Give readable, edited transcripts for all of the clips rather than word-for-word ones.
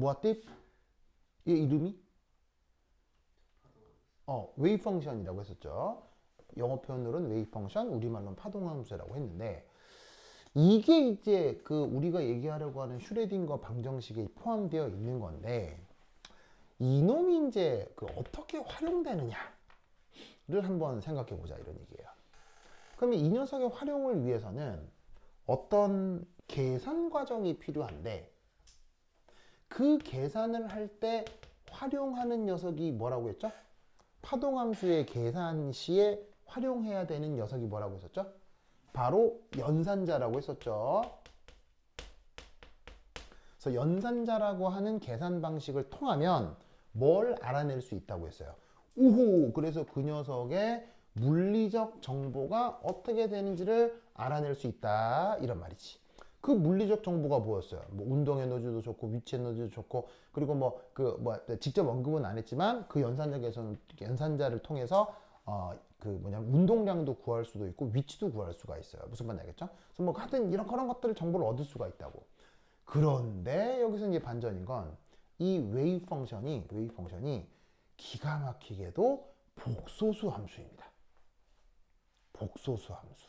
뭐였지? 이 이름이? 웨이브 펑션이라고 했었죠. 영어 표현으로는 웨이브 펑션, 우리말로는 파동함수라고 했는데 이게 이제 그 우리가 얘기하려고 하는 슈레딩거 방정식에 포함되어 있는 건데 이놈이 이제 그 어떻게 활용되느냐를 한번 생각해 보자 이런 얘기예요. 그러면 이 녀석의 활용을 위해서는 어떤 계산 과정이 필요한데 그 계산을 할 때 활용하는 녀석이 뭐라고 했죠? 파동함수의 계산 시에 활용해야 되는 녀석이 뭐라고 했었죠? 바로 연산자라고 했었죠. 그래서 연산자라고 하는 계산 방식을 통하면 뭘 알아낼 수 있다고 했어요. 우호! 그래서 그 녀석의 물리적 정보가 어떻게 되는지를 알아낼 수 있다 이런 말이지. 그 물리적 정보가 뭐였어요? 뭐 운동 에너지도 좋고 위치 에너지도 좋고 그리고 직접 언급은 안 했지만 그 연산자에서는 연산자를 통해서 운동량도 구할 수도 있고 위치도 구할 수가 있어요. 무슨 말인지 알겠죠? 그래서 뭐 하여튼 이런 그런 것들을 정보를 얻을 수가 있다고. 그런데 여기서 이제 반전인 건 이 웨이브 펑션이 기가 막히게도 복소수 함수입니다. 복소수 함수.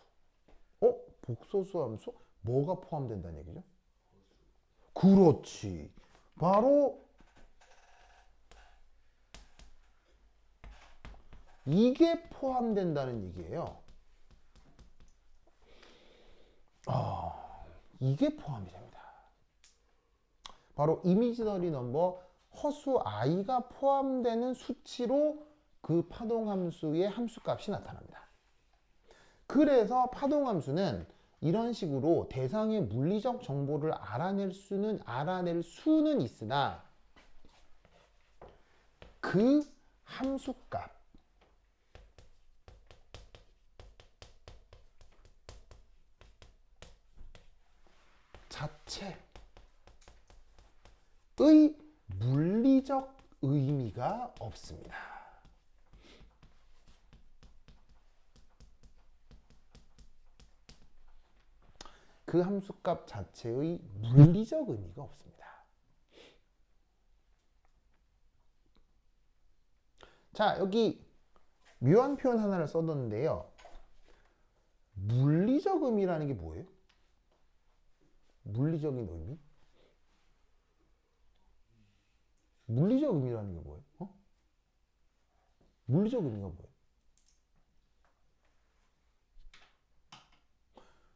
복소수 함수? 뭐가 포함된다는 얘기죠? 그렇지. 바로 이게 포함된다는 얘기예요. 이게 포함이 됩니다. 바로 이미지너리 넘버 허수 i가 포함되는 수치로 그 파동함수의 함수값이 나타납니다. 그래서 파동함수는 이런 식으로 대상의 물리적 정보를 알아낼 수는 있으나 그 함수값 자체의 물리적 의미가 없습니다. 그 함수값 자체의 물리적 의미가 없습니다. 자, 여기 묘한 표현 하나를 써뒀는데요. 물리적 의미라는 게 뭐예요? 물리적인 의미? 물리적 의미라는 게 뭐예요? 물리적 의미가 뭐예요?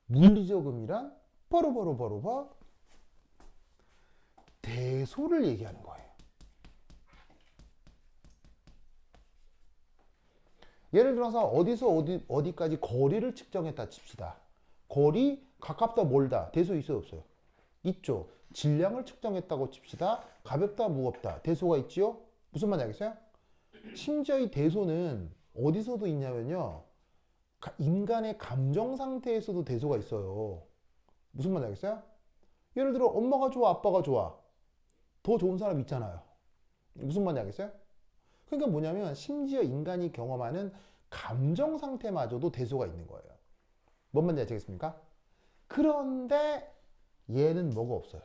물리적 의미란 바로 대소를 얘기하는 거예요. 예를 들어서 어디서 어디까지 거리를 측정했다 칩시다. 거리 가깝다 멀다 대소 있어요 없어요? 있죠. 질량을 측정했다고 칩시다. 가볍다 무겁다 대소가 있지요? 무슨 말인지 알겠어요? 심지어 이 대소는 어디서도 있냐면요. 인간의 감정 상태에서도 대소가 있어요. 무슨 말인지 알겠어요? 예를 들어 엄마가 좋아 아빠가 좋아 더 좋은 사람 있잖아요. 무슨 말인지 알겠어요? 그러니까 뭐냐면 심지어 인간이 경험하는 감정 상태마저도 대소가 있는 거예요. 뭔 말인지 아시겠습니까? 그런데 얘는 뭐가 없어요?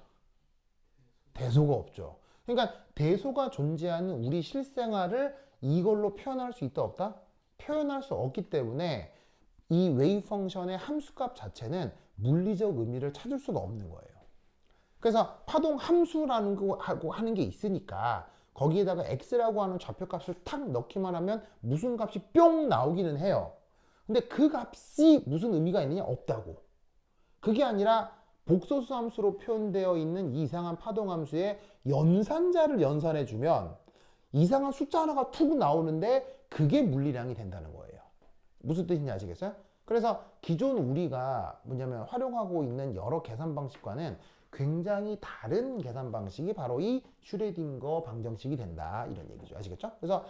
대소가 없죠. 그러니까 대소가 존재하는 우리 실생활을 이걸로 표현할 수 있다 없다? 표현할 수 없기 때문에 이 웨이브 펑션의 함수값 자체는 물리적 의미를 찾을 수가 없는 거예요. 그래서 파동 함수라는 거 하고 하는 게 있으니까 거기에다가 x라고 하는 좌표값을 탁 넣기만 하면 무슨 값이 뿅 나오기는 해요. 근데 그 값이 무슨 의미가 있느냐? 없다고. 그게 아니라 복소수 함수로 표현되어 있는 이 이상한 파동 함수의 연산자를 연산해주면 이상한 숫자 하나가 툭 나오는데 그게 물리량이 된다는 거예요. 무슨 뜻인지 아시겠어요? 그래서 기존 우리가 뭐냐면 활용하고 있는 여러 계산 방식과는 굉장히 다른 계산 방식이 바로 이 슈레딩거 방정식이 된다 이런 얘기죠. 아시겠죠? 그래서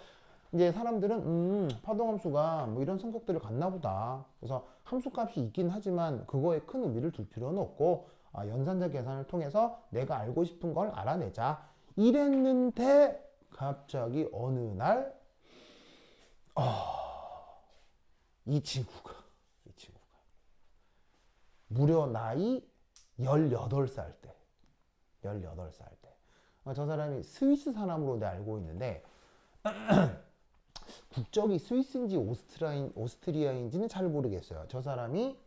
이제 사람들은 파동함수가 뭐 이런 성격들을 갖나 보다. 그래서 함수값이 있긴 하지만 그거에 큰 의미를 둘 필요는 없고 연산자 계산을 통해서 내가 알고 싶은 걸 알아내자 이랬는데 갑자기 어느 날 이 친구가 무려 나이 18살 때 저 사람이 스위스 사람으로 내 알고 있는데 국적이 스위스인지 오스트리아인지는 잘 모르겠어요. 저 사람이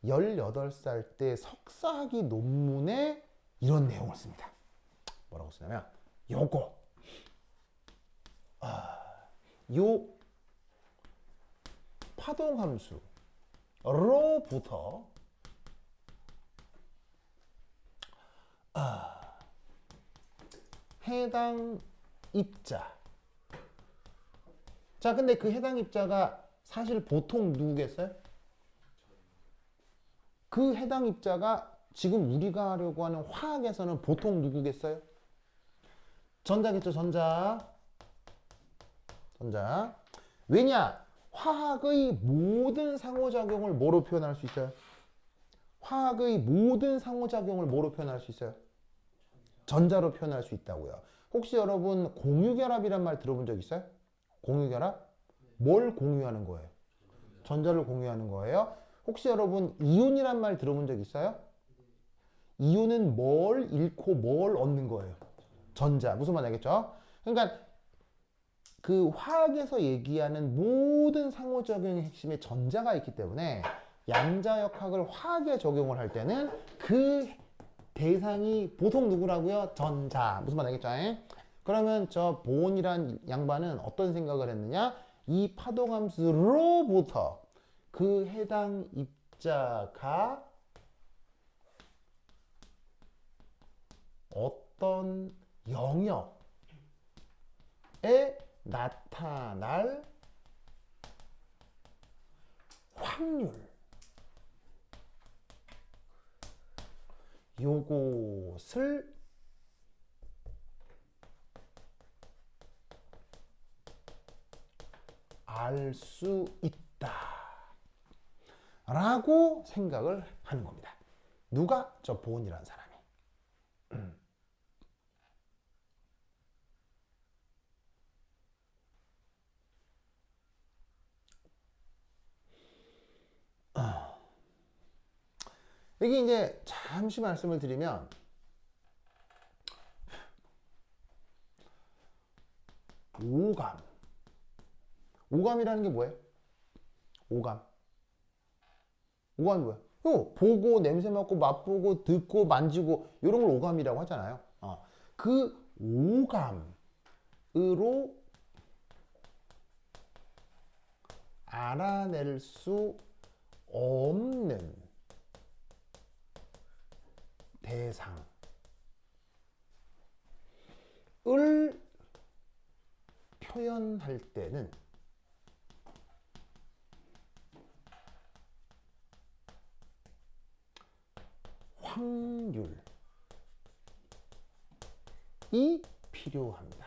18살 때 석사학위 논문에 이런 내용을 씁니다. 뭐라고 쓰냐면 요거 요 파동함수로부터 해당 입자. 자, 근데 그 해당 입자가 사실 보통 누구겠어요? 그 해당 입자가 지금 우리가 하려고 하는 화학에서는 보통 누구겠어요? 전자겠죠, 전자. 전자. 왜냐? 화학의 모든 상호작용을 뭐로 표현할 수 있어요? 화학의 모든 상호작용을 뭐로 표현할 수 있어요? 전자로 표현할 수 있다고요. 혹시 여러분 공유결합이란 말 들어본 적 있어요? 공유결합? 뭘 공유하는 거예요? 전자를 공유하는 거예요. 혹시 여러분 이온이란 말 들어본 적 있어요? 이온은 뭘 잃고 뭘 얻는 거예요? 전자. 무슨 말 알겠죠? 그러니까 그 화학에서 얘기하는 모든 상호작용의 핵심에 전자가 있기 때문에 양자역학을 화학에 적용을 할 때는 그 대상이 보통 누구라고요? 전자. 무슨 말 알겠죠? 그러면 저 보온이란 양반은 어떤 생각을 했느냐? 이 파동함수로부터 그 해당 입자가 어떤 영역에 나타날 확률 요것을 알 수 있다 라고 생각을 하는 겁니다. 누가? 저 보온이라는 사람이. 여기 이제 잠시 말씀을 드리면 오감이라는 게 뭐예요? 오감이 뭐예요? 보고 냄새 맡고 맛보고 듣고 만지고 이런 걸 오감이라고 하잖아요. 그 오감으로 알아낼 수 없는 대상을 표현할 때는 확률이 필요합니다.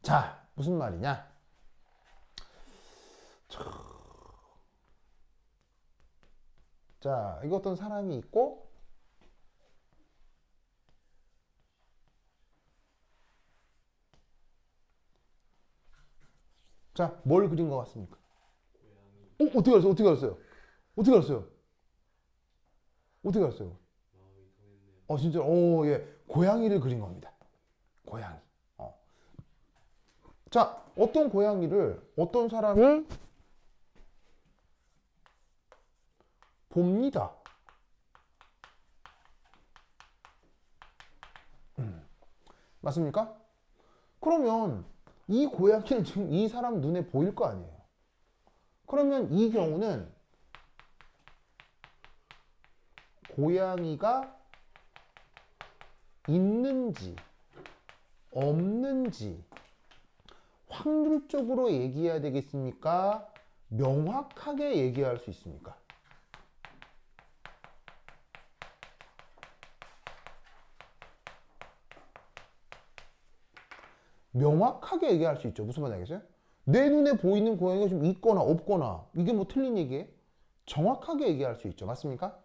자, 무슨 말이냐? 자, 이거 어떤 사람이 있고 자, 뭘 그린 것 같습니까? 어떻게 알았어요? 어떻게 알았어요? 어떻게 알았어요? 어떻게 알았어요? 진짜, 예. 고양이를 그린 겁니다. 고양이. 자, 어떤 고양이를, 어떤 사람을 봅니다. 맞습니까? 그러면 이 고양이는 지금 이 사람 눈에 보일 거 아니에요. 그러면 이 경우는 고양이가 있는지 없는지 확률적으로 얘기해야 되겠습니까? 명확하게 얘기할 수 있습니까? 명확하게 얘기할 수 있죠. 무슨 말인지 알겠어요? 내 눈에 보이는 고양이가 좀 있거나 없거나 이게 뭐 틀린 얘기예요? 정확하게 얘기할 수 있죠. 맞습니까?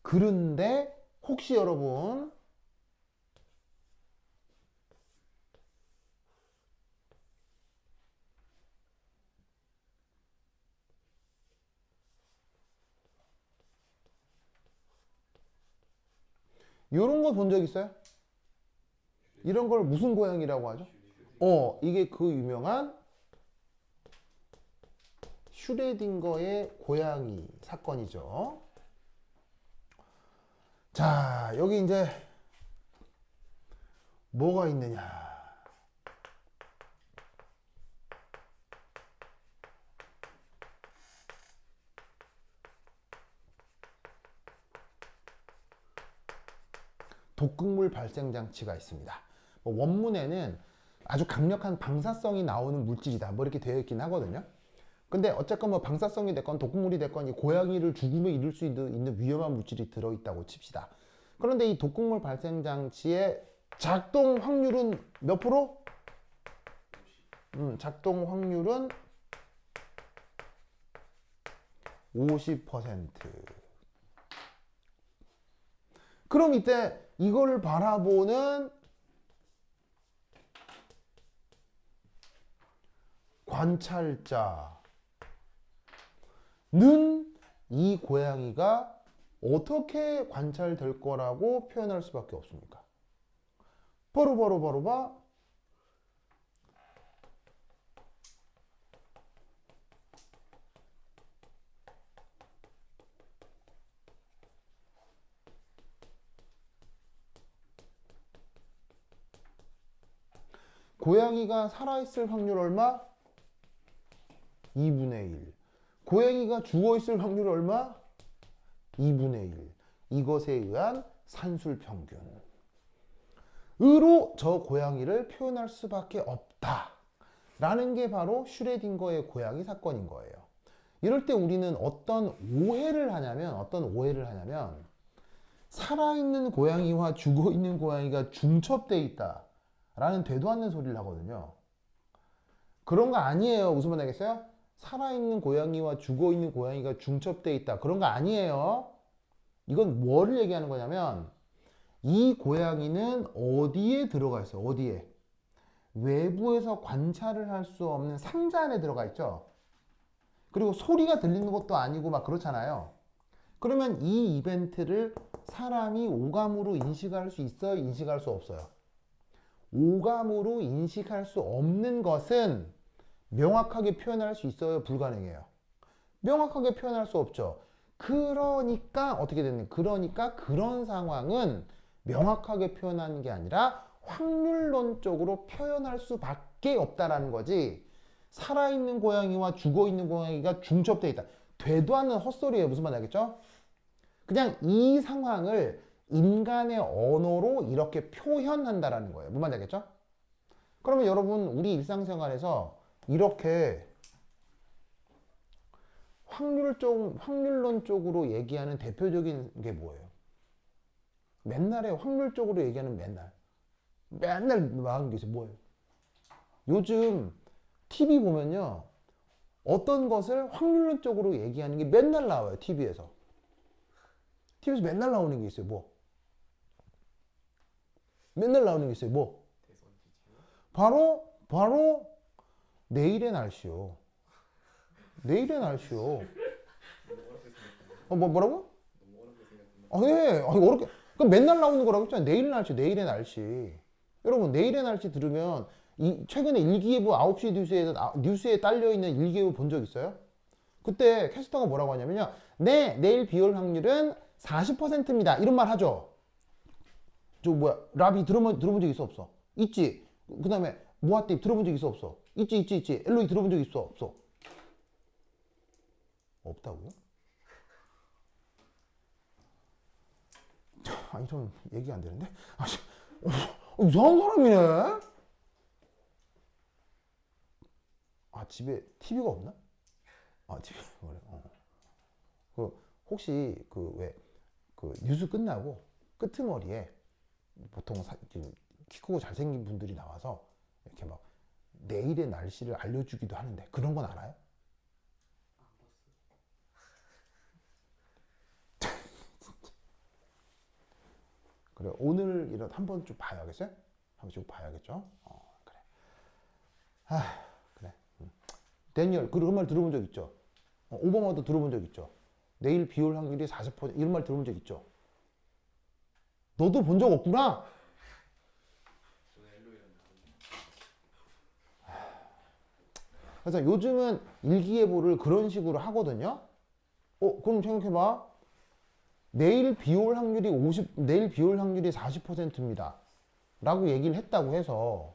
그런데 혹시 여러분 이런 거 본 적 있어요? 이런 걸 무슨 고양이라고 하죠? 이게 그 유명한 슈레딩거의 고양이 사건이죠. 자, 여기 이제 뭐가 있느냐. 독극물 발생 장치가 있습니다. 원문에는 아주 강력한 방사성이 나오는 물질이다. 뭐 이렇게 되어 있긴 하거든요. 근데 어쨌건 뭐 방사성이 됐건 독극물이 됐건 이 고양이를 죽음에 이를 수 있는 위험한 물질이 들어있다고 칩시다. 그런데 이 독극물 발생 장치의 작동 확률은 몇 프로? 작동 확률은 50%. 그럼 이때 이걸 바라보는 관찰자는 이 고양이가 어떻게 관찰될 거라고 표현할 수밖에 없습니까? 바로 봐. 고양이가 살아있을 확률 얼마? 2분의 1. 고양이가 죽어있을 확률 얼마? 2분의 1. 이것에 의한 산술 평균. 으로 저 고양이를 표현할 수밖에 없다. 라는 게 바로 슈레딩거의 고양이 사건인 거예요. 이럴 때 우리는 어떤 오해를 하냐면 살아있는 고양이와 죽어있는 고양이가 중첩돼 있다. 라는 되도 않는 소리를 하거든요. 그런 거 아니에요. 무슨 말 알겠어요? 살아있는 고양이와 죽어있는 고양이가 중첩돼 있다. 그런 거 아니에요. 이건 뭐를 얘기하는 거냐면 이 고양이는 어디에 들어가 있어요? 어디에? 외부에서 관찰을 할 수 없는 상자 안에 들어가 있죠. 그리고 소리가 들리는 것도 아니고 막 그렇잖아요. 그러면 이 이벤트를 사람이 오감으로 인식할 수 있어요? 인식할 수 없어요? 오감으로 인식할 수 없는 것은 명확하게 표현할 수 있어요? 불가능해요? 명확하게 표현할 수 없죠. 그러니까 어떻게 됐냐? 그러니까 그런 상황은 명확하게 표현하는 게 아니라 확률론적으로 표현할 수밖에 없다라는 거지. 살아있는 고양이와 죽어있는 고양이가 중첩되어 있다. 되도 않는 헛소리예요. 무슨 말인지 알겠죠? 그냥 이 상황을 인간의 언어로 이렇게 표현한다라는 거예요. 무슨 말인지 알겠죠? 그러면 여러분 우리 일상생활에서 이렇게 확률론적으로 얘기하는 대표적인 게 뭐예요? 맨날에 확률적으로 얘기하는 맨날 나오는 게 있어요. 뭐예요? 요즘 TV 보면요. 어떤 것을 확률론적으로 얘기하는 게 맨날 나와요. TV에서 맨날 나오는 게 있어요. 뭐? 맨날 나오는 게 있어요. 뭐? 바로 내일의 날씨요. 내일의 날씨요. 뭐라고? 네. 어렵게. 그럼 맨날 나오는 거라고 했잖아요. 내일 날씨, 내일의 날씨. 여러분, 내일의 날씨 들으면 최근에 일기예보 9시 뉴스에 딸려있는 일기예보 본 적 있어요? 그때 캐스터가 뭐라고 하냐면요. 네, 내일 비 올 확률은 40%입니다. 이런 말 하죠. 라비 들어본 적 있어? 없어? 있지. 그 다음에 모아띠 들어본 적 있어? 없어? 있지. 엘로이 들어본 적 있어? 없어? 없다고요? 아니 좀 얘기 안 되는데? 이상한 사람이네? 집에 TV가 없나? TV 그래. 혹시 뉴스 끝나고 끄트머리에 보통 키 크고 잘생긴 분들이 나와서 이렇게 막 내일의 날씨를 알려주기도 하는데 그런 건 알아요? 그래 오늘 이런 한번 좀 봐야겠어요? 한번 쭉 봐야겠죠? 그래. 그래. 데니얼 그런 말 들어본 적 있죠? 오바마도 들어본 적 있죠? 내일 비 올 확률이 40% 이런 말 들어본 적 있죠? 너도 본 적 없구나? 그래서 요즘은 일기예보를 그런 식으로 하거든요. 그럼 생각해봐. 내일 비 올 확률이 40%입니다. 라고 얘기를 했다고 해서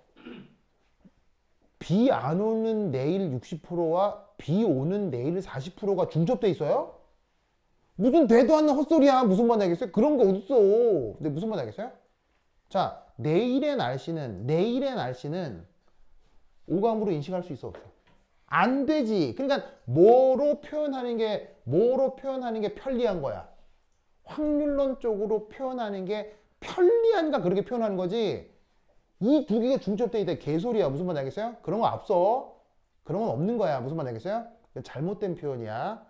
비 안 오는 내일 60%와 비 오는 내일 40%가 중첩돼 있어요? 무슨 되도 않는 헛소리야. 무슨 말인지 알겠어요? 그런 거 어딨어. 근데 무슨 말인지 알겠어요? 자, 내일의 날씨는 오감으로 인식할 수 있어, 없어? 안 되지. 그러니까 뭐로 표현하는 게 편리한 거야. 확률론적으로 표현하는 게 편리한가 그렇게 표현하는 거지. 이 두 개가 중첩돼 있다. 개소리야. 무슨 말인지 알겠어요? 그런 거 없어. 그런 건 없는 거야. 무슨 말인지 알겠어요? 잘못된 표현이야.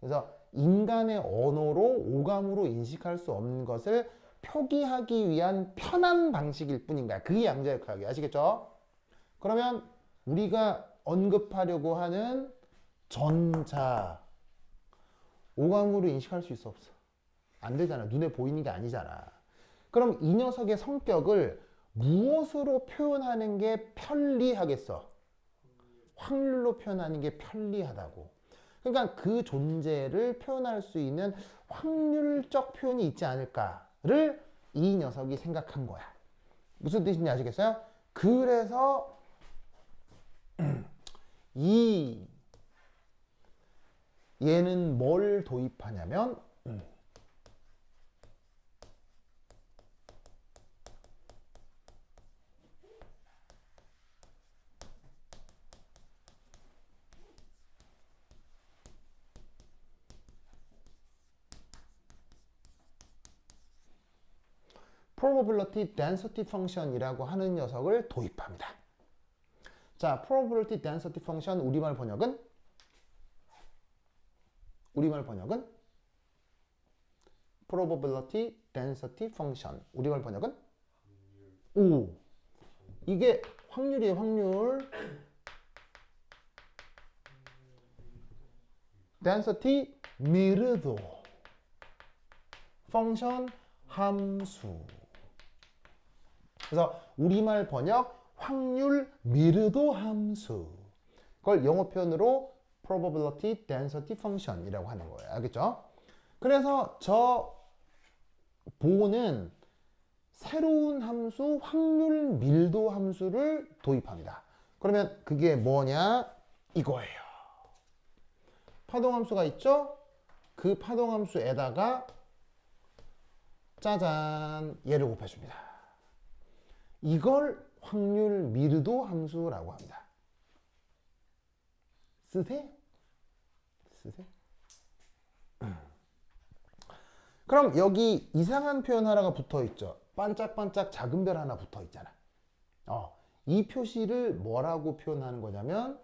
그래서 인간의 언어로 오감으로 인식할 수 없는 것을 표기하기 위한 편한 방식일 뿐인 거야. 그게 양자역학이야. 아시겠죠? 그러면 우리가 언급하려고 하는 전자 오감으로 인식할 수 있어, 없어? 안 되잖아. 눈에 보이는 게 아니잖아. 그럼 이 녀석의 성격을 무엇으로 표현하는 게 편리하겠어? 확률로 표현하는 게 편리하다고. 그러니까 그 존재를 표현할 수 있는 확률적 표현이 있지 않을까를 이 녀석이 생각한 거야. 무슨 뜻인지 아시겠어요? 그래서 얘는 뭘 도입하냐면 probability density function이라고 하는 녀석을 도입합니다. 자, probability density function 우리말 번역은 probability density function 우리말 번역은 이게 확률이에요. 확률. density 밀도. function 함수. 그래서 우리말 번역 확률 밀도 함수. 그걸 영어 표현으로 probability density function이라고 하는 거예요. 알겠죠? 그래서 저 보는 새로운 함수 확률 밀도 함수를 도입합니다. 그러면 그게 뭐냐? 이거예요. 파동함수가 있죠? 그 파동함수에다가 짜잔 얘를 곱해줍니다. 이걸 확률 밀도 함수라고 합니다. 쓰세요? 그럼 여기 이상한 표현 하나가 붙어 있죠. 반짝반짝 작은 별 하나 붙어 있잖아. 이 표시를 뭐라고 표현하는 거냐면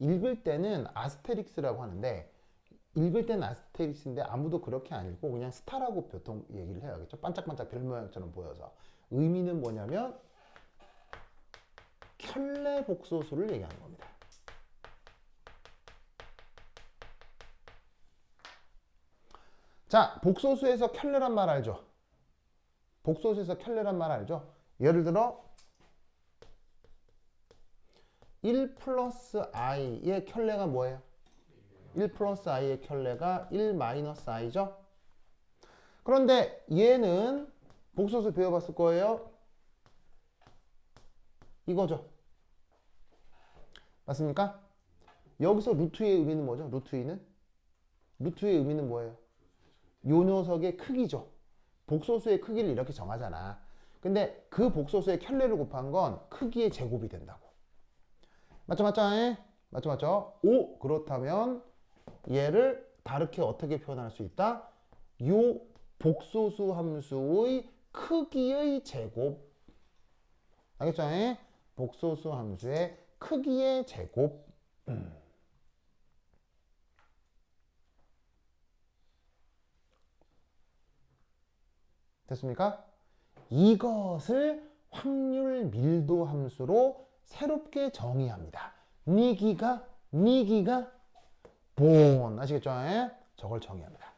읽을 때는 아스테릭스라고 하는데 읽을 때는 아스테릭스인데 아무도 그렇게 안 읽고 그냥 스타라고 보통 얘기를 해야겠죠. 반짝반짝 별 모양처럼 보여서 의미는 뭐냐면 켤레 복소수를 얘기하는 겁니다. 자, 복소수에서 켤레란 말 알죠? 복소수에서 켤레란 말 알죠? 예를 들어 1 플러스 i의 켤레가 뭐예요? 1 플러스 i의 켤레가 1 마이너스 i죠? 그런데 얘는 복소수 배워봤을 거예요. 이거죠. 맞습니까? 여기서 루트의 의미는 뭐죠? 루트의 의미는 뭐예요? 요 녀석의 크기죠. 복소수의 크기를 이렇게 정하잖아. 근데 그 복소수의 켤레를 곱한 건 크기의 제곱이 된다고. 맞죠? 맞죠? 그렇다면 얘를 다르게 어떻게 표현할 수 있다? 요 복소수 함수의 크기의 제곱. 알겠죠? 복소수 함수의 크기의 제곱. 됐습니까? 이것을 확률 밀도 함수로 새롭게 정의합니다. 니기가 본. 아시겠죠? 저걸 정의합니다.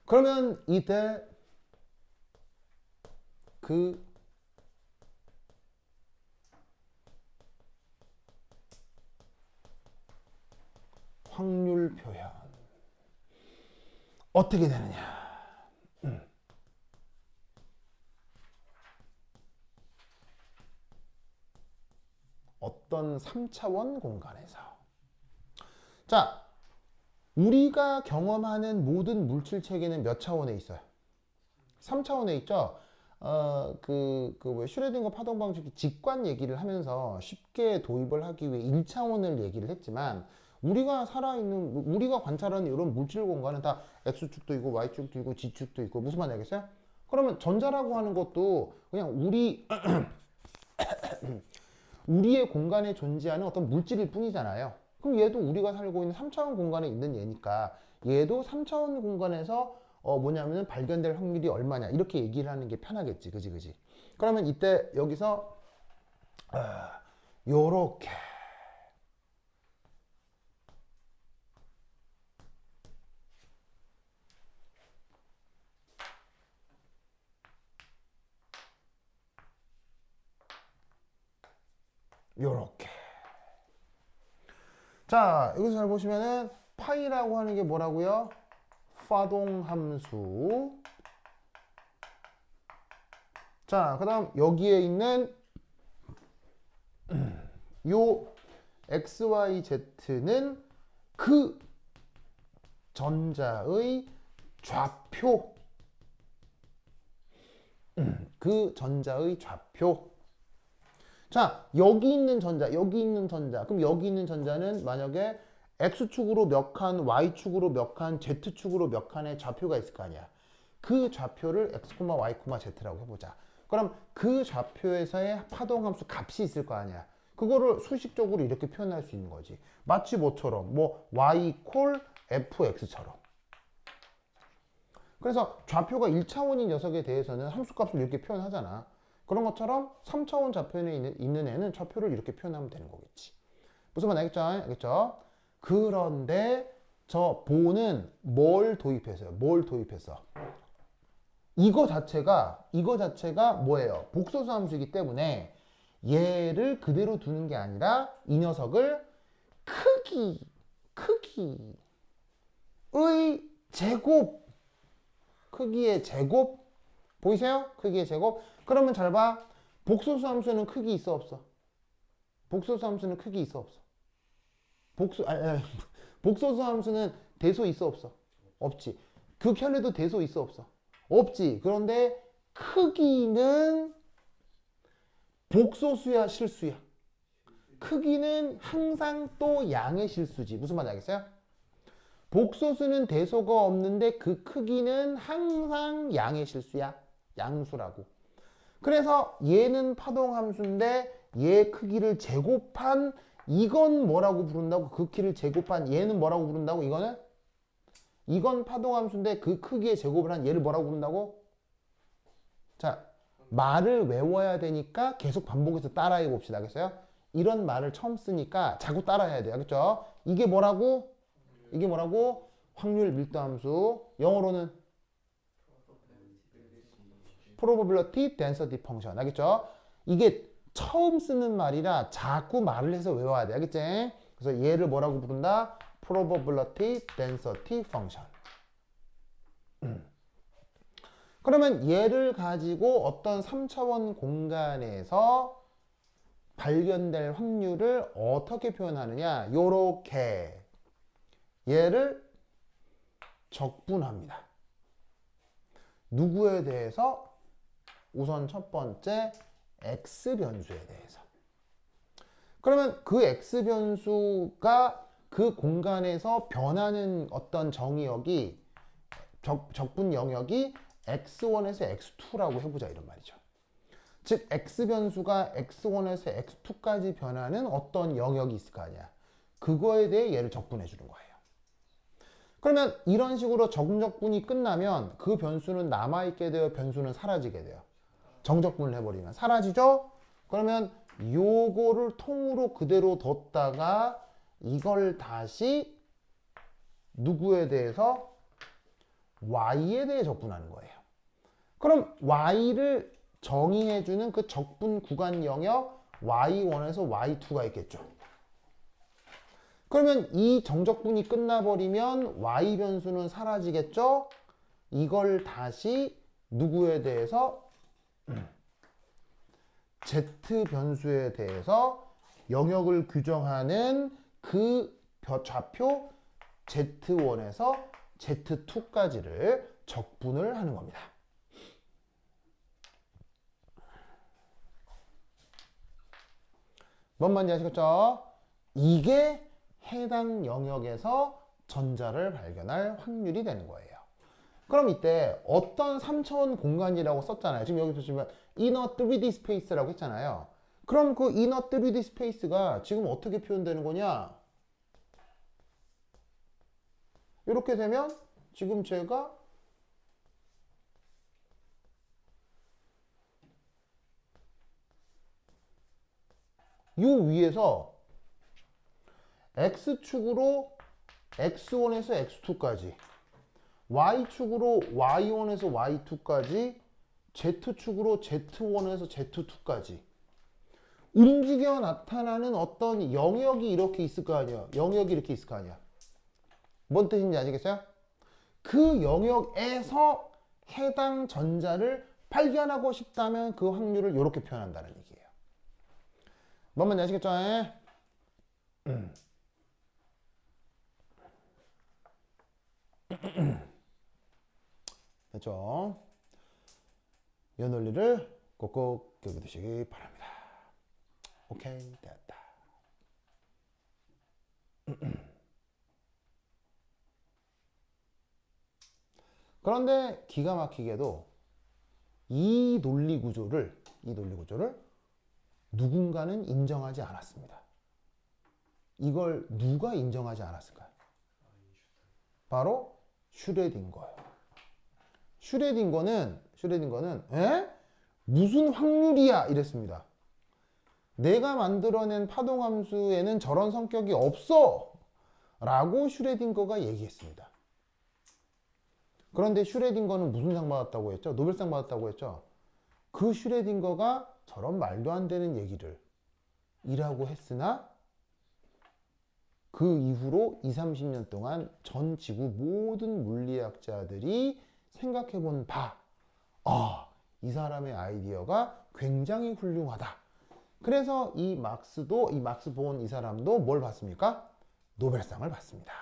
그러면 이때 그 확률 표현 어떻게 되느냐? 어떤 3차원 공간에서. 자, 우리가 경험하는 모든 물질 체계는 몇 차원에 있어요? 3차원에 있죠? 슈레딩거 파동 방식 직관 얘기를 하면서 쉽게 도입을 하기 위해 1차원을 얘기를 했지만, 우리가 살아있는, 우리가 관찰하는 이런 물질 공간은 다 X축도 있고 Y축도 있고 G축도 있고, 무슨 말인지 알겠어요? 그러면 전자라고 하는 것도 그냥 우리의 공간에 존재하는 어떤 물질일 뿐이잖아요. 그럼 얘도 우리가 살고 있는 3차원 공간에 있는 얘니까 얘도 3차원 공간에서 뭐냐면은 발견될 확률이 얼마냐 이렇게 얘기를 하는 게 편하겠지. 그지? 그러면 이때 여기서 요렇게 요렇게. 자, 여기서 잘 보시면은 파이라고 하는 게 뭐라고요? 파동함수. 자, 그 다음 여기에 있는 요 XYZ는 그 전자의 좌표. 그 전자의 좌표. 자, 여기 있는 전자, 여기 있는 전자. 그럼 여기 있는 전자는 만약에 X축으로 몇 칸, Y축으로 몇 칸, Z축으로 몇 칸의 좌표가 있을 거 아니야. 그 좌표를 X, Y, Z라고 해보자. 그럼 그 좌표에서의 파동함수 값이 있을 거 아니야. 그거를 수식적으로 이렇게 표현할 수 있는 거지. 마치 뭐처럼, 뭐 Y 콜 fx처럼. 그래서 좌표가 1차원인 녀석에 대해서는 함수값을 이렇게 표현하잖아. 그런 것처럼 3차원 좌표에 있는 애는 좌표를 이렇게 표현하면 되는 거겠지. 무슨 말 알겠죠? 그런데 저 보는 뭘 도입했어요? 뭘 도입했어? 이거 자체가 뭐예요? 복소수 함수이기 때문에 얘를 그대로 두는 게 아니라 이 녀석을 크기의 제곱, 크기의 제곱 보이세요? 크기의 제곱. 그러면 잘 봐. 복소수 함수는 크기 있어 없어? 복소수 함수는 크기 있어 없어? 복소수 함수는 대소 있어 없어? 없지. 극혈에도 대소 있어 없어? 없지. 그런데 크기는 복소수야 실수야? 크기는 항상 또 양의 실수지. 무슨 말인지 알겠어요? 복소수는 대소가 없는데 그 크기는 항상 양의 실수야. 양수라고. 그래서 얘는 파동함수인데 얘 크기를 제곱한 이건 뭐라고 부른다고? 그 크기를 제곱한 얘는 뭐라고 부른다고? 이건 파동함수인데 그 크기의 제곱을 한 얘를 뭐라고 부른다고? 자, 말을 외워야 되니까 계속 반복해서 따라해 봅시다. 알겠어요? 이런 말을 처음 쓰니까 자꾸 따라해야 돼요. 알겠죠? 이게 뭐라고? 확률 밀도함수. 영어로는 probability density function. 알겠죠? 이게 처음 쓰는 말이라 자꾸 말을 해서 외워야 돼. 알겠지? 그래서 얘를 뭐라고 부른다? probability density function. 그러면 얘를 가지고 어떤 3차원 공간에서 발견될 확률을 어떻게 표현하느냐? 요렇게 얘를 적분합니다. 누구에 대해서? 우선 첫 번째 X변수에 대해서. 그러면 그 X변수가 그 공간에서 변하는 어떤 정의역이 적분 영역이 X1에서 X2라고 해보자 이런 말이죠. 즉 X변수가 X1에서 X2까지 변하는 어떤 영역이 있을 거 아니야. 그거에 대해 얘를 적분해 주는 거예요. 그러면 이런 식으로 정적분이 끝나면 그 변수는 남아있게 되어 변수는 사라지게 돼요. 정적분을 해버리면 사라지죠? 그러면 요거를 통으로 그대로 뒀다가 이걸 다시 누구에 대해서 y에 대해 적분하는 거예요. 그럼 y를 정의해주는 그 적분 구간 영역 y1에서 y2가 있겠죠. 그러면 이 정적분이 끝나버리면 y 변수는 사라지겠죠. 이걸 다시 누구에 대해서 z 변수에 대해서 영역을 규정하는 그 좌표 z1에서 z2까지를 적분을 하는 겁니다. 뭔 말인지 아시겠죠? 이게 해당 영역에서 전자를 발견할 확률이 되는 거예요. 그럼 이때 어떤 3차원 공간이라고 썼잖아요. 지금 여기 보시면 inner 3D space라고 했잖아요. 그럼 그 inner 3D space가 지금 어떻게 표현되는 거냐? 이렇게 되면 지금 제가 이 위에서 X축으로 X1에서 X2까지, Y축으로 Y1에서 Y2까지, Z축으로 Z1에서 Z2까지 움직여 나타나는 어떤 영역이 이렇게 있을 거 아니야. 영역이 이렇게 있을 거 아니야. 뭔 뜻인지 아시겠어요? 그 영역에서 해당 전자를 발견하고 싶다면 그 확률을 이렇게 표현한다는 얘기예요. 뭔 말인지 아시겠죠? 됐죠? 이 논리를 꼭꼭 기억해두시기 바랍니다. 오케이, 됐다. 그런데 기가 막히게도 이 논리 구조를 누군가는 인정하지 않았습니다. 이걸 누가 인정하지 않았을까요? 바로 슈레딩거예요. 슈레딩거는 무슨 확률이야 이랬습니다. 내가 만들어낸 파동함수에는 저런 성격이 없어 라고 슈레딩거가 얘기했습니다. 그런데 슈레딩거는 무슨 상 받았다고 했죠? 노벨상 받았다고 했죠? 그 슈레딩거가 저런 말도 안 되는 얘기를 이라고 했으나 그 이후로 20, 30년 동안 전 지구 모든 물리학자들이 생각해 본 바, 이 사람의 아이디어가 굉장히 훌륭하다. 그래서 이 막스 본 이 사람도 뭘 받습니까? 노벨상을 받습니다.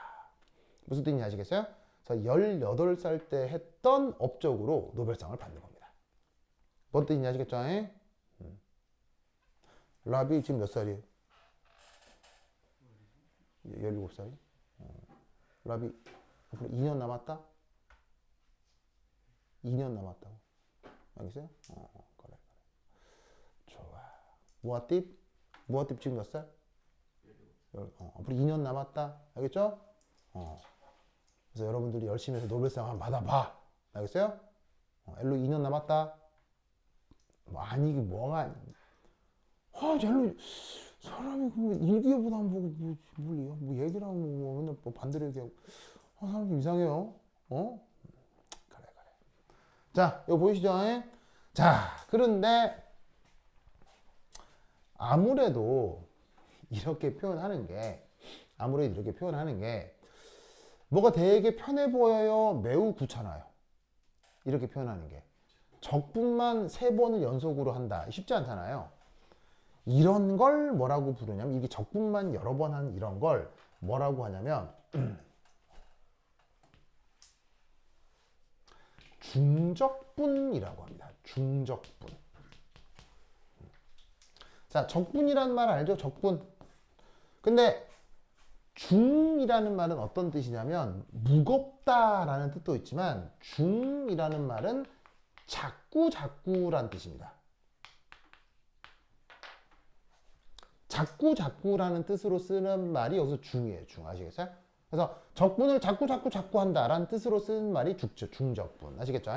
무슨 뜻인지 아시겠어요? 18살 때 했던 업적으로 노벨상을 받는 겁니다. 뭔 뜻인지 아시겠죠? 라비 지금 몇 살이에요? 17살이? 라비 앞으로 2년 남았다? 2년 남았다고. 알겠어요? 그래. 좋아. 무아팁 지금 몇 살? 앞으로 2년 남았다. 알겠죠? 그래서 여러분들이 열심히 해서 노벨상 한번 받아봐. 알겠어요? 엘로 2년 남았다. 이게 뭐가 젤로 사람이 그 일기예보도 안 보고 뭐 얘기를 하고 맨날 반대로 얘기하고 사람이 이상해요. 그래. 자, 이거 보이시죠? 자, 그런데 아무래도 이렇게 표현하는 게 뭐가 되게 편해 보여요? 매우 귀찮아요. 이렇게 표현하는 게. 적분만 3번을 연속으로 한다. 쉽지 않잖아요. 이런 걸 뭐라고 부르냐면, 이게 적분만 여러 번 한 이런 걸 뭐라고 하냐면 중적분이라고 합니다. 중적분. 자, 적분이라는 말 알죠? 적분. 근데 중이라는 말은 어떤 뜻이냐면 무겁다라는 뜻도 있지만 중이라는 말은 자꾸라는 뜻입니다. 자꾸라는 뜻으로 쓰는 말이 여기서 중이에요. 중. 아시겠어요? 그래서 적분을 자꾸 한다라는 뜻으로 쓰는 말이 중적분. 아시겠죠?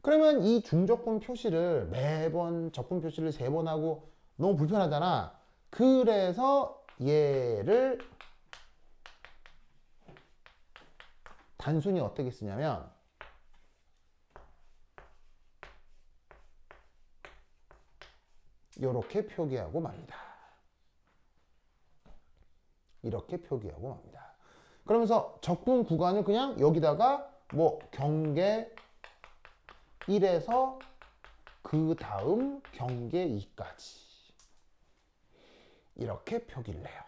그러면 이 중적분 표시를 매번 적분 표시를 3번 하고 너무 불편하잖아. 그래서 얘를 단순히 어떻게 쓰냐면 이렇게 표기하고 맙니다. 이렇게 표기하고 맙니다. 그러면서 적분 구간을 그냥 여기다가 뭐 경계 1에서 그 다음 경계 2까지 이렇게 표기를 해요.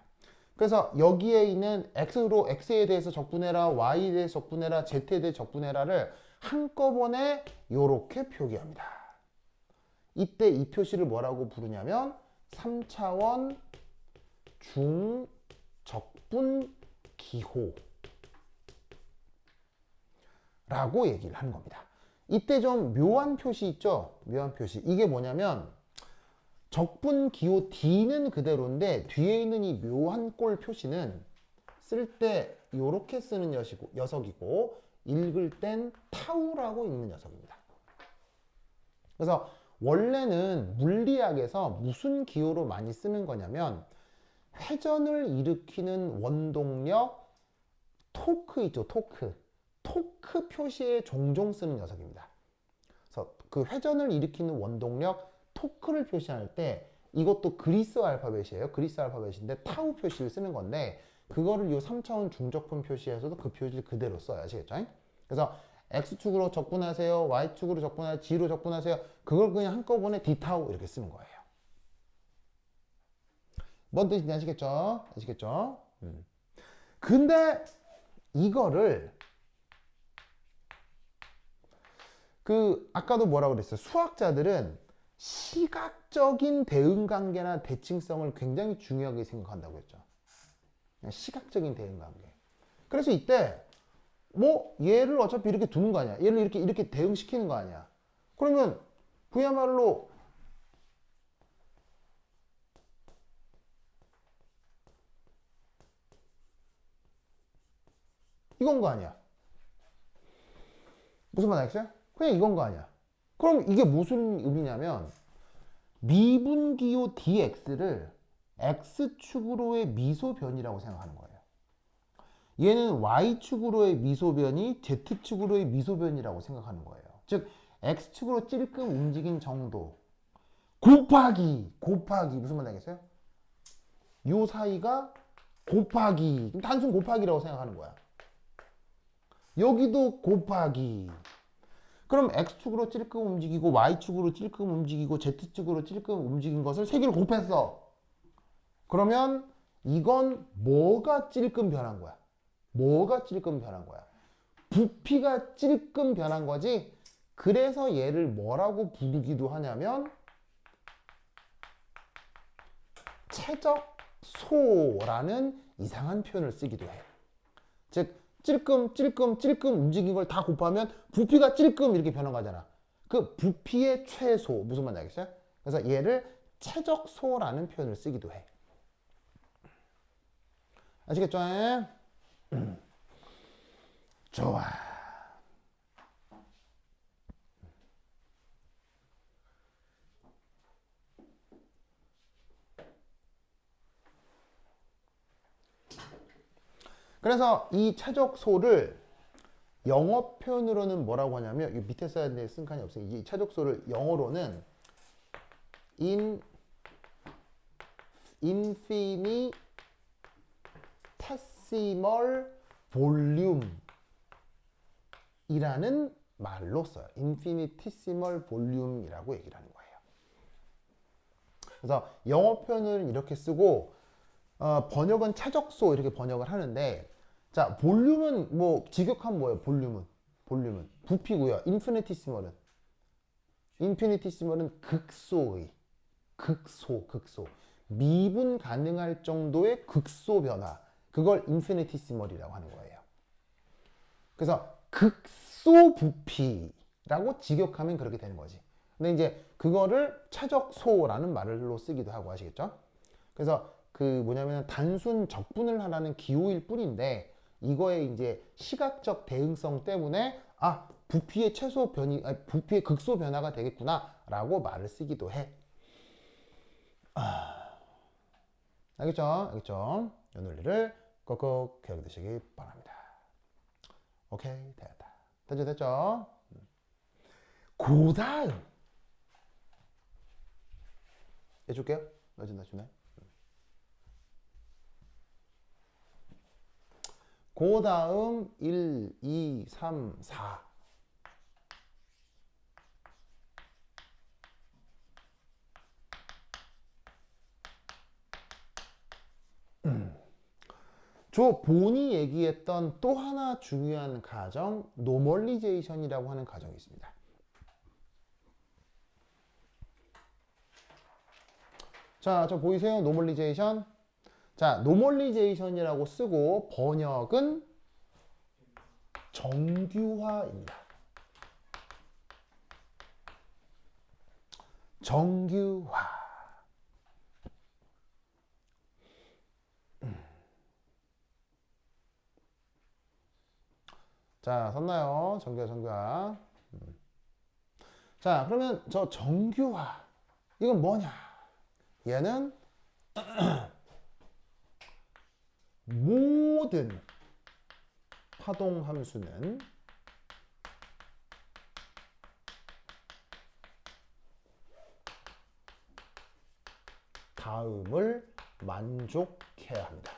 그래서 여기에 있는 x로 x에 대해서 적분해라, y에 대해서 적분해라, z에 대해서 적분해라를 한꺼번에 이렇게 표기합니다. 이때 이 표시를 뭐라고 부르냐면 3차원 중적분 기호라고 얘기를 하는 겁니다. 이때 좀 묘한 표시 있죠? 묘한 표시. 이게 뭐냐면 적분 기호 D는 그대로인데 뒤에 있는 이 묘한 꼴 표시는 쓸 때 이렇게 쓰는 녀석이고 읽을 땐 타우라고 읽는 녀석입니다. 그래서 원래는 물리학에서 무슨 기호로 많이 쓰는 거냐면 회전을 일으키는 원동력 토크 있죠, 토크. 토크 표시에 종종 쓰는 녀석입니다. 그래서 그 회전을 일으키는 원동력 토크를 표시할 때 이것도 그리스 알파벳이에요. 그리스 알파벳인데 타우 표시를 쓰는 건데 그거를 이 3차원 중적분 표시에서도 그 표시를 그대로 써요. 아시겠죠? 그래서 X축으로 적분하세요. Y축으로 적분하세요. G로 적분하세요. 그걸 그냥 한꺼번에 D타우 이렇게 쓰는 거예요. 뭔 뜻인지 아시겠죠? 아시겠죠? 근데 이거를 아까도 뭐라고 그랬어요? 수학자들은 시각적인 대응관계나 대칭성을 굉장히 중요하게 생각한다고 했죠. 시각적인 대응관계. 그래서 이때 뭐 얘를 어차피 이렇게 두는 거 아니야. 얘를 이렇게 대응시키는 거 아니야. 그러면 그야말로 이건 거 아니야. 무슨 말 알겠어요? 그냥 이건 거 아니야. 그럼 이게 무슨 의미냐면 미분기호 dx를 x축으로의 미소변이라고 생각하는 거예요. 얘는 y축으로의 미소변이 z축으로의 미소변이라고 생각하는 거예요. 즉 x축으로 찔끔 움직인 정도 곱하기 무슨 말 알겠어요? 요 사이가 곱하기 단순 곱하기라고 생각하는 거야. 여기도 곱하기. 그럼 x축으로 찔끔 움직이고 y축으로 찔끔 움직이고 z축으로 찔끔 움직인 것을 세 개를 곱했어. 그러면 이건 뭐가 찔끔 변한 거야? 뭐가 찔끔 변한 거야? 부피가 찔끔 변한 거지. 그래서 얘를 뭐라고 부르기도 하냐면 최적소라는 이상한 표현을 쓰기도 해. 즉 찔끔 움직인 걸 다 곱하면 부피가 찔끔 이렇게 변한 거잖아. 그 부피의 최소 무슨 말인지 알겠어요? 그래서 얘를 최적소라는 표현을 쓰기도 해. 아시겠죠? 좋아. 그래서 이 최적소를 영어 표현으로는 뭐라고 하냐면 이 밑에 써야 되는데 쓴 칸이 없어요. 이 최적소를 영어로는 infinitesimal volume이라는 말로 써요. infinitesimal volume이라고 얘기를 하는 거예요. 그래서 영어 표현을 이렇게 쓰고 번역은 최적소 이렇게 번역을 하는데 자 볼륨은 뭐 직역하면 뭐예요? 볼륨은 부피고요. 인피니티시멀은 극소의 극소 미분 가능할 정도의 극소 변화 그걸 인피니티시멀이라고 하는 거예요. 그래서 극소 부피라고 직역하면 그렇게 되는 거지. 근데 이제 그거를 최적소라는 말로 쓰기도 하고 아시겠죠? 그래서 뭐냐면 단순 적분을 하라는 기호일 뿐인데 이거에 이제 시각적 대응성 때문에 부피의 부피의 극소 변화가 되겠구나 라고 말을 쓰기도 해. 알겠죠? 알겠죠? 이 논리를 꼭꼭 기억해 두시기 바랍니다. 오케이, 됐다. 됐죠, 됐죠? 그 다음 해줄게요. 어진다 주네. 그 다음 1, 2, 3, 4. 조 본이 얘기했던 또 하나 중요한 가정, 노멀리제이션이라고 하는 가정이 있습니다. 자, 저 보이세요? 노멀리제이션. 자, 노멀리제이션이라고 쓰고 번역은 정규화입니다. 정규화. 자, 섰나요? 정규화, 정규화. 자, 그러면 저 정규화. 이건 뭐냐? 얘는 모든 파동 함수는 다음을 만족해야 합니다.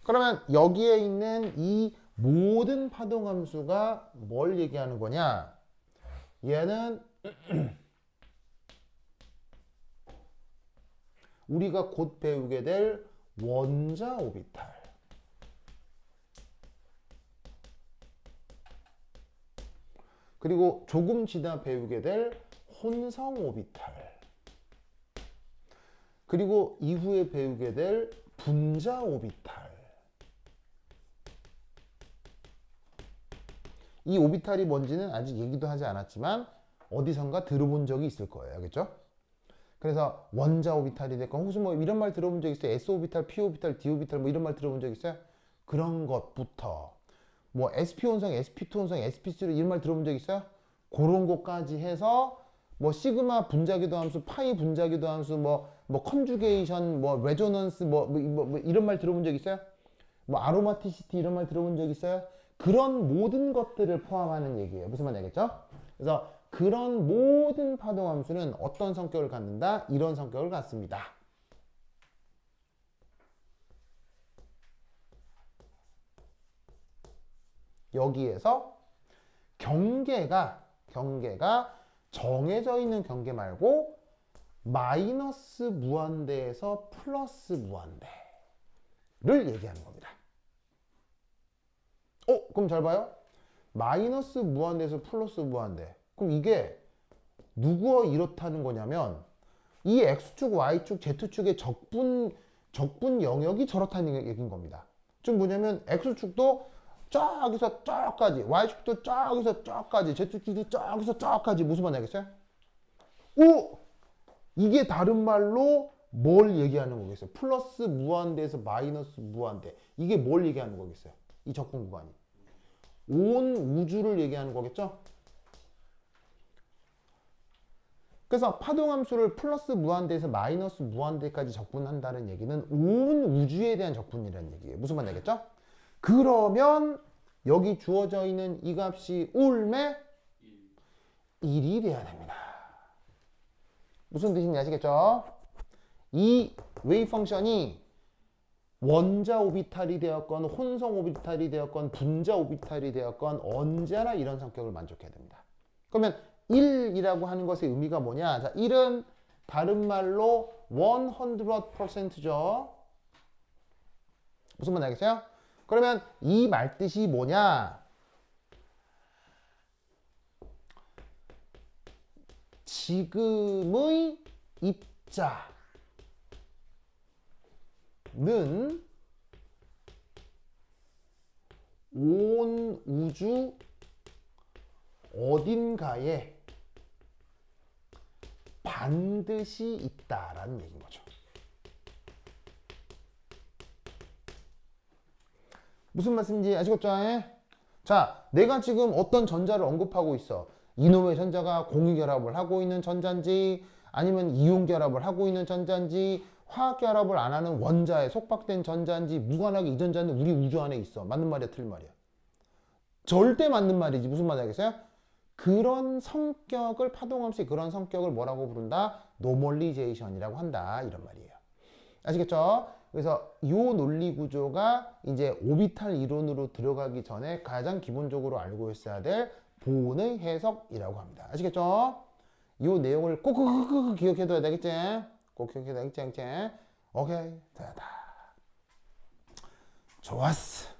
그러면 여기에 있는 이 모든 파동 함수가 뭘 얘기하는 거냐? 얘는 우리가 곧 배우게 될 원자 오비탈. 그리고 조금 지나 배우게 될 혼성 오비탈. 그리고 이후에 배우게 될 분자 오비탈. 이 오비탈이 뭔지는 아직 얘기도 하지 않았지만 어디선가 들어본 적이 있을 거예요. 알겠죠? 그래서 원자 오비탈이 됐건 혹시 뭐 이런 말 들어본 적 있어요? S 오비탈, P 오비탈, D 오비탈 뭐 이런 말 들어본 적 있어요? 그런 것부터 뭐 SP 혼성, SP2 혼성, SP3 이런 말 들어본 적 있어요? 그런 것까지 해서 뭐 시그마 분자기도 함수, 파이 분자기도 함수, 뭐 컨주게이션, 뭐 레조넌스, 뭐 이런 말 들어본 적 있어요? 뭐 아로마티시티 이런 말 들어본 적 있어요? 그런 모든 것들을 포함하는 얘기예요. 무슨 말인지 알겠죠? 그래서 그런 모든 파동 함수는 어떤 성격을 갖는다? 이런 성격을 갖습니다. 여기에서 경계가 정해져 있는 경계 말고 마이너스 무한대에서 플러스 무한대를 얘기하는 겁니다. 그럼 잘 봐요. 마이너스 무한대에서 플러스 무한대. 그럼 이게 누구와 이렇다는 거냐면 이 X축, Y축, Z축의 적분 영역이 저렇다는 얘기인 겁니다. 좀 뭐냐면 X축도 저기서 저까지, Y축도 저기서 저까지, Z축도 저기서 저까지. 무슨 말인지 알겠어요? 이게 다른 말로 뭘 얘기하는 거겠어요? 플러스 무한대에서 마이너스 무한대. 이게 뭘 얘기하는 거겠어요? 이 적분 구간이. 온 우주를 얘기하는 거겠죠? 그래서 파동함수를 플러스 무한대에서 마이너스 무한대까지 적분한다는 얘기는 온 우주에 대한 적분이라는 얘기예요. 무슨 말인지 알겠죠? 그러면 여기 주어져 있는 이 값이 올매 1이 돼야 됩니다. 무슨 뜻인지 아시겠죠? 이 웨이브 펑션이 원자 오비탈이 되었건 혼성 오비탈이 되었건 분자 오비탈이 되었건 언제나 이런 성격을 만족해야 됩니다. 그러면 1이라고 하는 것의 의미가 뭐냐? 자, 1은 다른 말로 100%죠. 무슨 말인지 알겠어요? 그러면 이 말뜻이 뭐냐? 지금의 입자는 온 우주 어딘가에 반드시 있다라는 얘기인 거죠. 무슨 말씀인지 아시겠죠? 자, 내가 지금 어떤 전자를 언급하고 있어. 이놈의 전자가 공유결합을 하고 있는 전자인지 아니면 이온결합을 하고 있는 전자인지 화학결합을 안 하는 원자에 속박된 전자인지 무관하게 이 전자는 우리 우주 안에 있어. 맞는 말이야, 틀린 말이야? 절대 맞는 말이지. 무슨 말인지 알겠어요? 그런 성격을 파동함수의 그런 성격을 뭐라고 부른다? 노멀리제이션이라고 한다. 이런 말이에요. 아시겠죠? 그래서 이 논리 구조가 이제 오비탈 이론으로 들어가기 전에 가장 기본적으로 알고 있어야 될 보온의 해석이라고 합니다. 아시겠죠? 이 내용을 꼭 기억해둬야 되겠지? 꼭 기억해둬야 되겠지? 오케이. 됐다. 좋았어.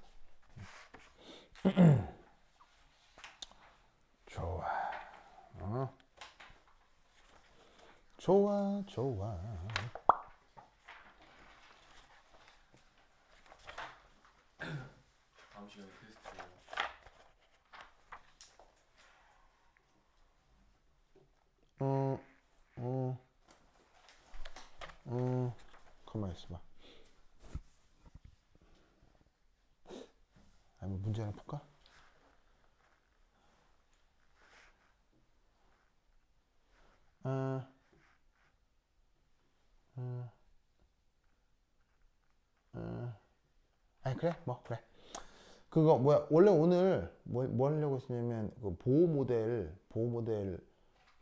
좋아. 좋아. 다음 시간에 테스트. 가만히 있어봐. 아니, 뭐 문제 하나 풀까? 아니, 그래? 뭐, 그래. 그거, 뭐야, 원래 오늘 뭐 하려고 했냐면, 그 보호 모델,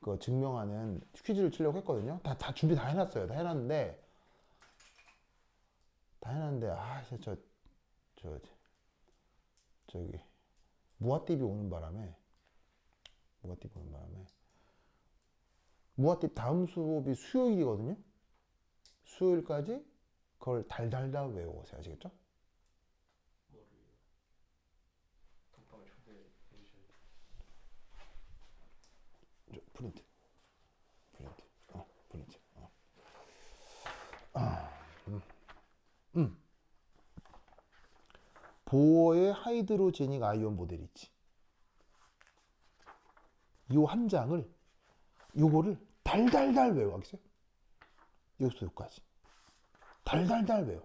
그 증명하는 퀴즈를 치려고 했거든요. 다 준비 다 해놨어요. 다 해놨는데, 진짜 저기, 무아띠비 오는 바람에, 무아띠 다음 수업이 수요일이거든요. 수요일까지 그걸 달달달 외워보세요. 아시겠죠? 뭐를요? 독방을 초대해 주셔야 돼요. 프린트. 프린트. 보어의 하이드로제닉 아이온 모델 있지. 요 한 장을 요거를 달달달 외워. 알겠어요? 여기서 여기까지 달달달 외워.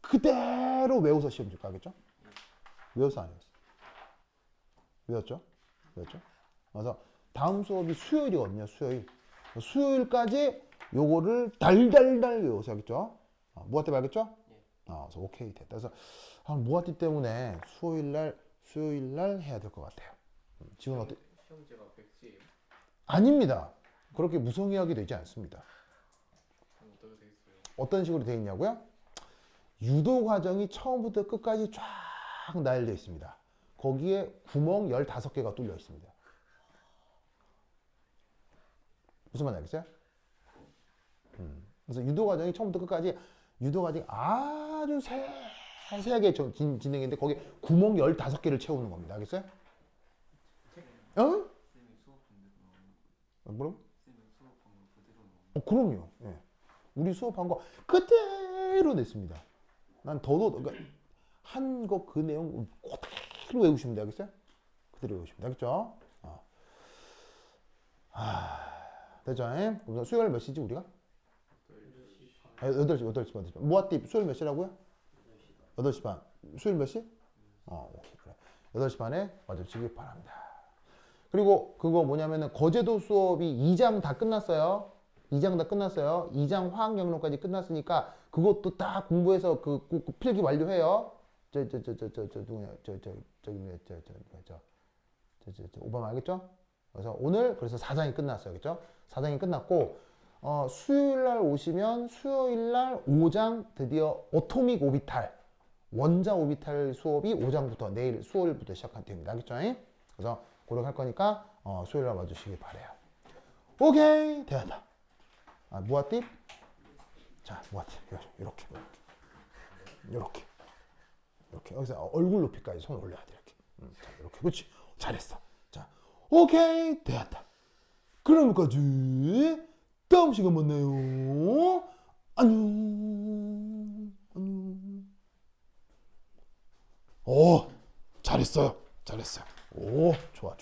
그대로 외워서 시험 줄 거 알겠죠? 외웠어 안 외웠어? 외웠죠? 그래서 다음 수업이 수요일이거든요. 수요일까지 요거를 달달달 외워서 알겠죠? 무아띠 알겠죠? 그래서 오케이 됐다. 그래서 무아띠 때문에 수요일날 해야 될 것 같아요. 지금 어때? 시험제가 백지예요? 아닙니다. 그렇게 무성의하게 되지 않습니다. 그럼 어떻게 돼 있어요? 어떤 식으로 되어 있냐고요? 유도 과정이 처음부터 끝까지 쫙 나열되어 있습니다. 거기에 구멍 15개가 뚫려 있습니다. 무슨 말인지 알겠어요? 그래서 유도 과정이 처음부터 끝까지 아주 세세하게 진행했는데 거기에 구멍 15개를 채우는 겁니다. 알겠어요? 어? 쌤이 수업한 대로 나오는 뭐라고? 쌤이 수업한 거 그대로 나오는 그럼요. 예. 우리 수업한 거 그대로 냈습니다. 난 그러니까 한 거 그 내용 그대로 외우시면 돼. 알겠어요? 그대로 외우시면 돼. 알겠죠? 됐죠? 그럼 수요일 몇 시지 우리가? 8시 반. 무아띠 수요일 몇 시라고요? 8시 반. 수요일 몇 시? 오케이. 그래. 8시 반에 와주시기 바랍니다. 그리고 그거 뭐냐면은 거제도 수업이 2장 다 끝났어요. 2장 화학영론까지 끝났으니까 그것도 다 공부해서 그 필기 완료해요. 누구냐? 오바마 알겠죠? 그래서 오늘 그래서 4장이 끝났어요. 그렇죠? 4장이 끝났고 수요일 날 오시면 수요일 날 5장 드디어 오토믹 오비탈 원자 오비탈 수업이 5장부터 내일 수요일부터 시작한 됩니다. 알겠죠? 그래서 그렇게 할 거니까 수요일 날 와주시기 바래요. 오케이 됐다. 무아띠? 자, 무아띠 이렇게 여기서 얼굴 높이까지 손 올려야 돼. 이렇게. 자, 이렇게 그렇지. 잘했어. 자, 오케이 됐다. 그러면까지 다음 시간 만나요. 안녕. 잘했어요. 오, 좋아.